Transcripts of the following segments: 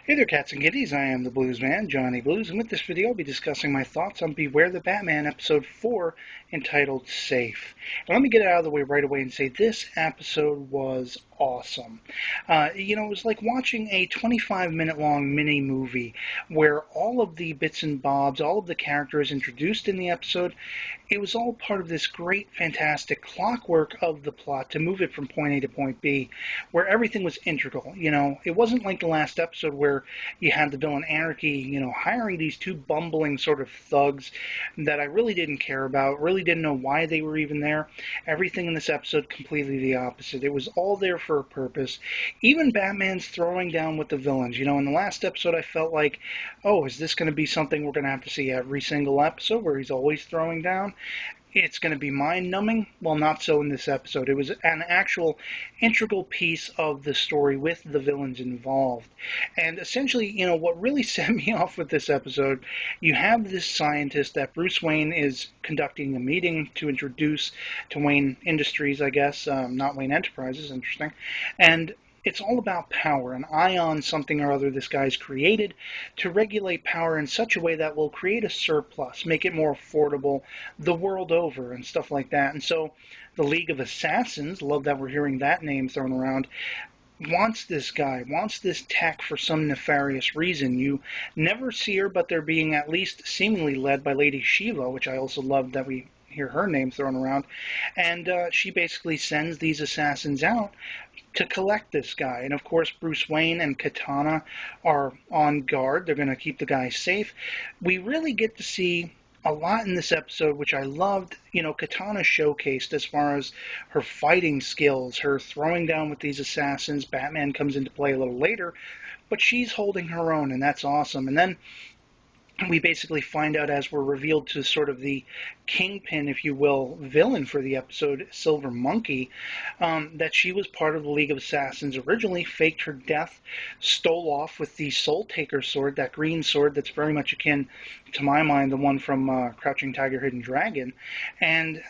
Hey there, cats and kitties. I am the Blues Man, Johnny Blues, and with this video, I'll be discussing my thoughts on Beware the Batman Episode 4, entitled Safe. And let me get it out of the way right away and say this episode was awesome. It was like watching a 25-minute long mini movie where all of the bits and bobs, all of the characters introduced in the episode, it was all part of this great, fantastic clockwork of the plot to move it from point A to point B, where everything was integral. It wasn't like the last episode where you had the villain Anarchy, hiring these two bumbling sort of thugs that I really didn't care about, really didn't know why they were even there. Everything in this episode completely the opposite. It was all there for a purpose. Even Batman's throwing down with the villains. In the last episode, I felt like, oh, is this going to be something we're going to have to see every single episode where he's always throwing down? It's going to be mind numbing. Well, not so in this episode. It was an actual integral piece of the story with the villains involved. And essentially, what really set me off with this episode, you have this scientist that Bruce Wayne is conducting a meeting to introduce to Wayne Industries, I guess, not Wayne Enterprises, interesting. And it's all about power, an ion something or other this guy's created to regulate power in such a way that will create a surplus, make it more affordable the world over, and stuff like that. And so the League of Assassins, love that we're hearing that name thrown around, wants this guy, wants this tech for some nefarious reason. You never see her, but they're being at least seemingly led by Lady Shiva, which I also love that we hear her name thrown around. And she basically sends these assassins out to collect this guy. And of course, Bruce Wayne and Katana are on guard. They're going to keep the guy safe. We really get to see a lot in this episode, which I loved. Katana showcased as far as her fighting skills, her throwing down with these assassins. Batman comes into play a little later, but she's holding her own, and that's awesome. And then we basically find out as we're revealed to sort of the kingpin, if you will, villain for the episode, Silver Monkey, that she was part of the League of Assassins originally, faked her death, stole off with the Soul Taker sword, that green sword that's very much akin, to my mind, the one from Crouching Tiger, Hidden Dragon. And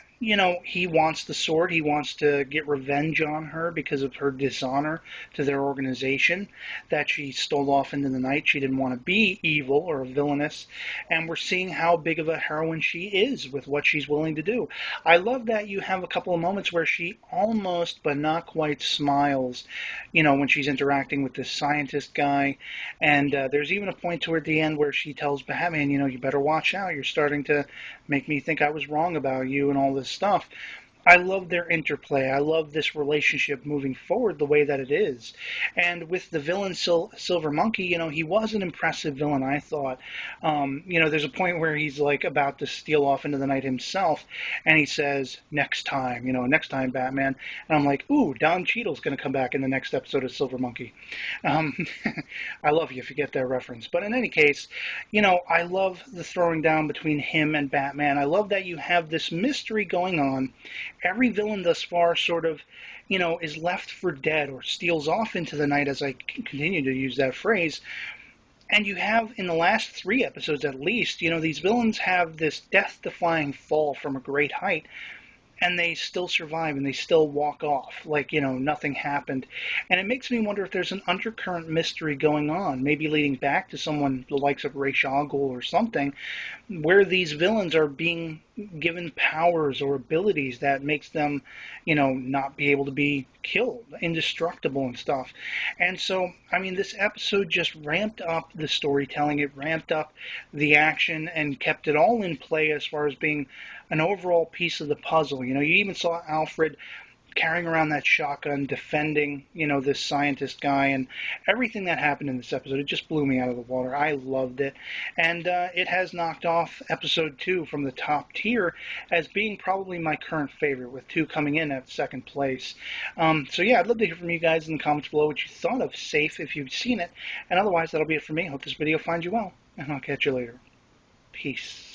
he wants the sword. He wants to get revenge on her because of her dishonor to their organization, that she stole off into the night. She didn't want to be evil or a villainess, and we're seeing how big of a heroine she is with what she's willing to do. I love that you have a couple of moments where she almost, but not quite, smiles, when she's interacting with this scientist guy, and there's even a point toward the end where she tells Batman, you better watch out. You're starting to make me think I was wrong about you and all this stuff. I love their interplay. I love this relationship moving forward the way that it is. And with the villain Silver Monkey, he was an impressive villain, I thought. There's a point where he's like about to steal off into the night himself, and he says, "Next time, next time, Batman." And I'm like, "Ooh, Don Cheadle's going to come back in the next episode of Silver Monkey." Um, I love you if you get that reference. But in any case, I love the throwing down between him and Batman. I love that you have this mystery going on. Every villain thus far sort of, is left for dead or steals off into the night, as I continue to use that phrase. And you have, in the last 3 episodes at least, these villains have this death-defying fall from a great height, and they still survive and they still walk off like nothing happened. And it makes me wonder if there's an undercurrent mystery going on, maybe leading back to someone the likes of Ra's al Ghul or something, where these villains are being given powers or abilities that makes them not be able to be killed, indestructible and stuff. And so this episode just ramped up the storytelling, it ramped up the action and kept it all in play as far as being an overall piece of the puzzle. You even saw Alfred carrying around that shotgun, defending, this scientist guy, and everything that happened in this episode. It just blew me out of the water. I loved it. And it has knocked off episode 2 from the top tier as being probably my current favorite, with 2 coming in at second place. So yeah, I'd love to hear from you guys in the comments below what you thought of Safe if you've seen it. And otherwise, that'll be it for me. Hope this video finds you well, and I'll catch you later. Peace.